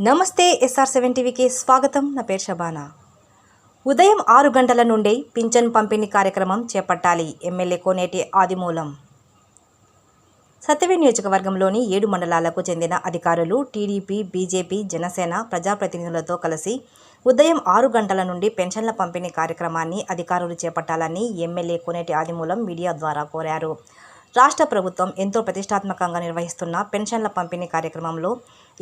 నమస్తే SR7 టీవీకి స్వాగతం. నా పేరు శబానా. ఉదయం 6 గంటల నుండి పింఛన్ పంపిణీ కార్యక్రమం చేపట్టాలి. ఎమ్మెల్యే కోనేటి ఆదిమూలం. సత్యవేడ్ నియోజకవర్గంలోని 7 మండలాలకు చెందిన అధికారులు, టీడీపీ, బీజేపీ, జనసేన ప్రజాప్రతినిధులతో కలిసి ఉదయం 6 గంటల నుండి పెన్షన్ల పంపిణీ కార్యక్రమాన్ని అధికారులు చేపట్టాలని ఎమ్మెల్యే కోనేటి ఆదిమూలం మీడియా ద్వారా కోరారు. రాష్ట్ర ప్రభుత్వం ఎంతో ప్రతిష్టాత్మకంగా నిర్వహిస్తున్న పెన్షన్ల పంపిణీ కార్యక్రమంలో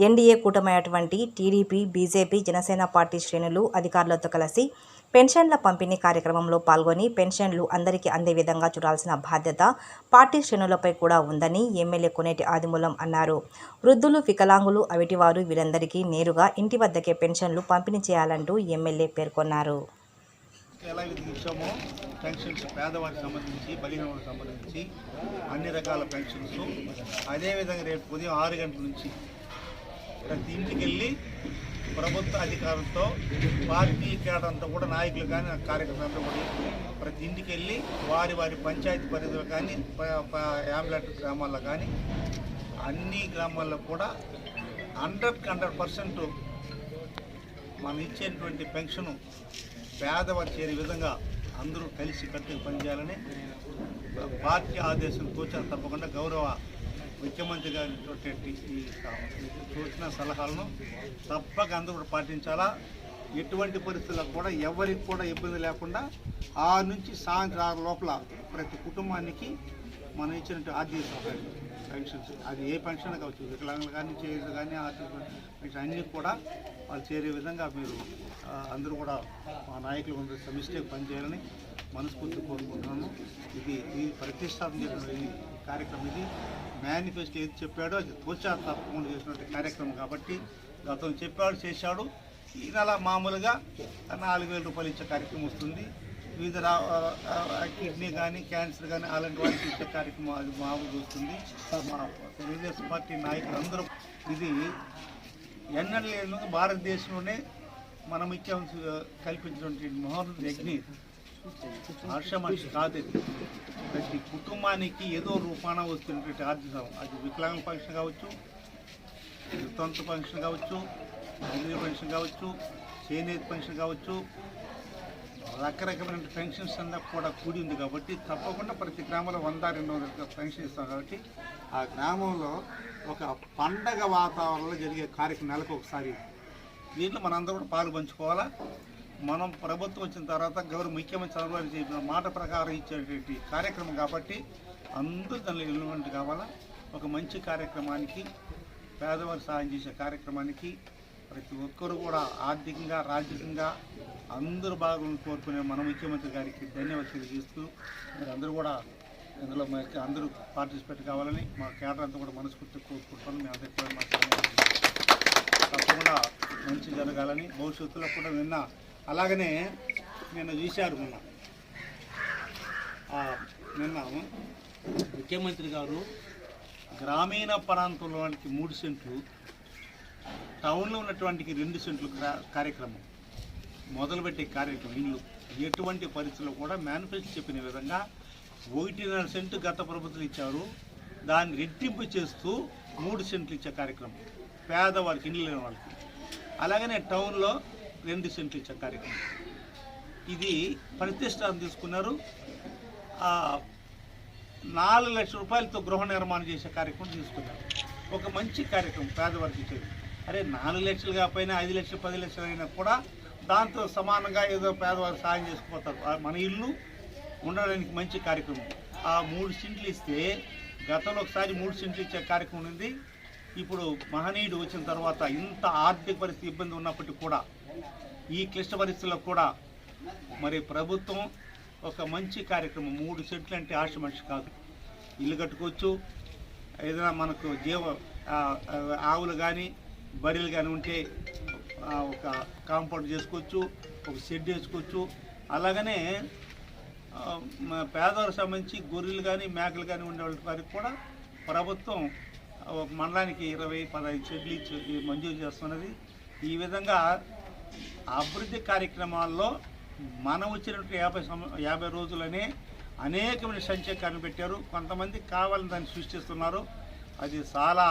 ఎన్డీఏ కూటమైనటువంటి టీడీపీ, బీజేపీ, జనసేన పార్టీ శ్రేణులు అధికారులతో కలిసి పెన్షన్ల పంపిణీ కార్యక్రమంలో పాల్గొని పెన్షన్లు అందరికీ అందే విధంగా చూడాల్సిన బాధ్యత పార్టీ శ్రేణులపై కూడా ఉందని ఎమ్మెల్యే కోనేటి ఆదిమూలం అన్నారు. వృద్ధులు, వికలాంగులు, అవిటివారు వీరందరికీ నేరుగా ఇంటి వద్దకే పెన్షన్లు పంపిణీ చేయాలంటూ ఎమ్మెల్యే పేర్కొన్నారు. ఎలా విధించామో పెన్షన్స్ పేదవారికి సంబంధించి, బలహీనలకు సంబంధించి అన్ని రకాల పెన్షన్స్ అదేవిధంగా రేపు ఉదయం 6 గంటల నుంచి ప్రతి ఇంటికి వెళ్ళి ప్రభుత్వ అధికారులతో పార్టీ కేటంతా కూడా నాయకులు కానీ కార్యకర్తలంతా కూడా ప్రతి ఇంటికి వెళ్ళి వారి పంచాయతీ పరిధిలో కానీ యామ్లెట్ గ్రామాల్లో కానీ అన్ని గ్రామాల్లో కూడా 100% మనం ఇచ్చేటువంటి పెన్షను పేదవారు చేరే విధంగా అందరూ కలిసి కట్టుకు పనిచేయాలని పార్టీ ఆదేశం తోచిన తప్పకుండా గౌరవ ముఖ్యమంత్రి గారి తోచిన సలహాలను తప్పక అందరూ కూడా పాటించాలా. ఎటువంటి పరిస్థితుల్లో కూడా ఎవరికి కూడా ఇబ్బంది లేకుండా 6 నుంచి సాయంత్రం 6 లోపల ప్రతి కుటుంబానికి మనం ఇచ్చినట్టు ఆర్థిక సహాయం పెన్షన్స్, అది ఏ పెన్షన్ కావచ్చు, వికలాంగులు కానీ, చేయుడు కానీ, ఆర్థిక పెన్షన్ అన్నీ కూడా వాళ్ళు చేరే విధంగా మీరు అందరూ కూడా మా నాయకులు అందరూ సమిష్టిగా పనిచేయాలని మనస్ఫూర్తి కోరుకుంటున్నాను. ఇది ప్రతిష్టాత్మక కార్యక్రమం. ఇది మేనిఫెస్టో ఏది చెప్పాడో అది తోచా తప్పకుండా చేసినటువంటి కార్యక్రమం కాబట్టి గతంలో చెప్పాడు, చేశాడు. ఈ నెల మామూలుగా 4,000 రూపాయలు ఇచ్చే కార్యక్రమం వస్తుంది. వివిధ కిడ్నీ కానీ, క్యాన్సర్ కానీ అలాంటి వారికి ఇచ్చే కార్యక్రమం అది మామూలుగా వస్తుంది. మా తెలుగుదేశం పార్టీ నాయకులు అందరూ ఇది ఎన్నడూ భారతదేశంలోనే మనం కల్పించినటువంటి మహోన్నత యజ్ఞి హర్షమనిషి కాదు. ప్రతి కుటుంబానికి ఏదో రూపాన వస్తున్నటువంటి ఆర్థిక, అది వికలాంగుల పెన్షన్ కావచ్చు, వితంతు పెన్షన్ కావచ్చు, మహిళల పెన్షన్ కావచ్చు, చేనేత పెన్షన్ కావచ్చు, రకరకమైన పెన్షన్స్ అన్నా కూడా కూడి ఉంది కాబట్టి తప్పకుండా ప్రతి గ్రామంలో 100-200 పెన్షన్ ఇస్తాం. కాబట్టి ఆ గ్రామంలో ఒక పండగ వాతావరణంలో జరిగే కార్యక్రమం నెలకు ఒకసారి. దీంట్లో మనందరూ కూడా పాలు పంచుకోవాలా. మనం ప్రభుత్వం వచ్చిన తర్వాత గౌరవ ముఖ్యమంత్రి చంద్రబాబు చెప్పిన మాట ప్రకారం ఇచ్చేటువంటి కార్యక్రమం కాబట్టి అందరూ దానిలో ఇన్వాల్వ్ కావాలా. ఒక మంచి కార్యక్రమానికి, పేదవారు సాయం చేసే కార్యక్రమానికి ప్రతి ఒక్కరు కూడా ఆర్థికంగా, రాజకీయంగా అందరూ బాగుండి కోరుకునే మన ముఖ్యమంత్రి గారికి ధన్యవాదాలు తెలియజేస్తూ మీరు అందరూ కూడా ఇందులో అందరూ పార్టిసిపేట్ కావాలని మా కేడర్ అంతా కూడా మనస్ఫూర్తి కోరుకుంటాను. మీ అందరికీ కూడా మా తప్పకుండా మంచి జరగాలని భవిష్యత్తులో కూడా అలాగనే నిన్న చూశారు. నిన్న ముఖ్యమంత్రి గారు గ్రామీణ ప్రాంతంలోనికి 3 సెంట్లు, టౌన్లో ఉన్నటువంటి 2 సెంట్లు కార్యక్రమం మొదలుపెట్టే కార్యక్రమం. ఇల్లు ఎటువంటి పరిస్థితుల్లో కూడా మేనిఫెస్టో చెప్పిన విధంగా 1.5 సెంటు గత ప్రభుత్వం ఇచ్చారు, దాన్ని రెట్టింపు చేస్తూ 3 సెంట్లు ఇచ్చే కార్యక్రమం పేదవారికి, ఇల్లు లేని వాళ్ళకి. అలాగనే టౌన్లో 2 సెంట్లు ఇచ్చే కార్యక్రమం. ఇది ప్రతిష్టానం తీసుకున్నారు. 4 లక్షల రూపాయలతో గృహ నిర్మాణం చేసే కార్యక్రమం తీసుకున్నారు. ఒక మంచి కార్యక్రమం పేదవారికి ఇచ్చేది. అరే 4 లక్షలు కాకపోయినా 5 లక్షలు 10 లక్షలు అయినా కూడా దాంతో సమానంగా ఏదో పేదవారు సాయం చేసుకుపోతారు. మన ఇల్లు ఉండడానికి మంచి కార్యక్రమం. ఆ 3 సెంట్లు ఇస్తే గతంలో ఒకసారి 3 సెంట్లు ఇచ్చే కార్యక్రమం ఉంది. ఇప్పుడు మహనీయుడు వచ్చిన తర్వాత ఇంత ఆర్థిక పరిస్థితి ఇబ్బంది ఉన్నప్పటికీ కూడా, ఈ క్లిష్ట పరిస్థితుల్లో కూడా మరి ప్రభుత్వం ఒక మంచి కార్యక్రమం. 3 సెంట్లు అంటే ఆశ మనిషి కాదు. ఇల్లు కట్టుకోవచ్చు, ఏదైనా మనకు ఆవులు కానీ, బర్రెలు కానీ ఉంటే ఒక కాంపౌండ్ చేసుకోవచ్చు, ఒక షెడ్ వేసుకోవచ్చు. అలాగనే పేదవారికి సంబంధించి గొర్రెలు కానీ, మేకలు కానీ ఉండే వారికి కూడా ప్రభుత్వం ఒక మండలానికి 20-15 షెడ్లు ఇచ్చి మంజూరు చేస్తున్నది. ఈ విధంగా అభివృద్ధి కార్యక్రమాల్లో మనం వచ్చినట్టు 50 రోజులనే అనేకమైన సంఖ్యకాలను పెట్టారు. కొంతమంది కావాలని దాన్ని సృష్టిస్తున్నారు. అది చాలా